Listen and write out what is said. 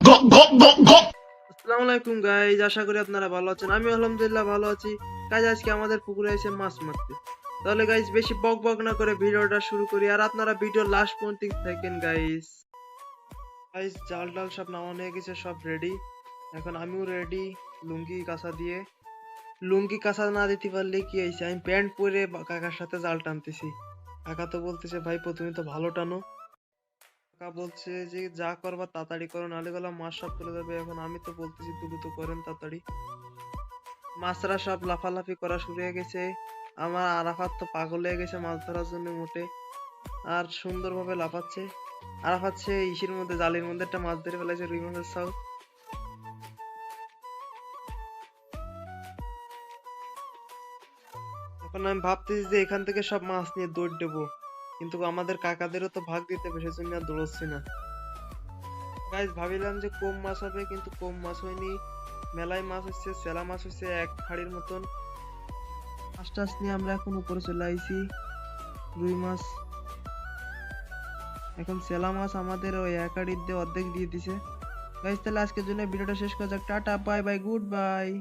আসসালামু আলাইকুম গাইজ, আশা করি আপনারা ভালো আছেন। আমি আলহামদুলিল্লাহ ভালো আছি। গাইজ আজকে আমাদের পুকুরে এসে মাছ মারতে। তাহলে গাইজ বেশি বক বক না করে ভিডিওটা শুরু করি, আর আপনারা ভিডিও লাস্ট পর্যন্ত থাকেন গাইজ। গাইজ জাল ডাল সব নামানো হয়ে গেছে, সব রেডি। এখন আমিও রেডি লুঙ্গি কাঁচা দিয়ে। লুঙ্গি কাঁচা না দিতে পারলে কি হয়েছে, আমি প্যান্ট পরে কাকার সাথে জাল টানতেছি। কাকা তো বলতেছে ভাই তুমি তো ভালো টানো। কাকা বলছে যে যা করবা তাড়াতাড়ি করো, নাহলে গেলাম মাছ সব চলে যাবে। এখন আমি তো বলতেছি দ্রুত করেন তাড়াতাড়ি। মাছরা সব লাফালাফি করা শুরু হয়ে গেছে। আমার আরাফাত তো পাগল হয়ে গেছে মাছ ধরার জন্য মোটে, আর সুন্দরভাবে লাফাচ্ছে। আরাফাত সে ইসির মধ্যে, জালের মধ্যে একটা মাছ ধরে ফেলেছে, রুই মাছের ছাউ। এখন আমি ভাবতেছি যে এখান থেকে সব মাছ নিয়ে দৌড় দেবো, কিন্তু আমাদের কাকাদেরও তো ভাগ দিতে হবে, সেজন্য আর দৌড়চ্ছি না। গাইজ ভাবিলাম যে কম মাছ হবে, কিন্তু কম মাছ হয়নি। মেলায় মাছ হচ্ছে, সেলা মাছ হচ্ছে এক হাড়ির মতন। মাছ টাছ নিয়ে আমরা এখন উপরে চলে আইছি। রুই মাছ, এখন সেলা মাছ আমাদের ওই এক হাড়ির দিয়ে অর্ধেক দিয়ে দিছে। গাইজ তাহলে আজকের জন্য ভিডিওটা শেষ করা যাক। Tata, bye bye, good bye.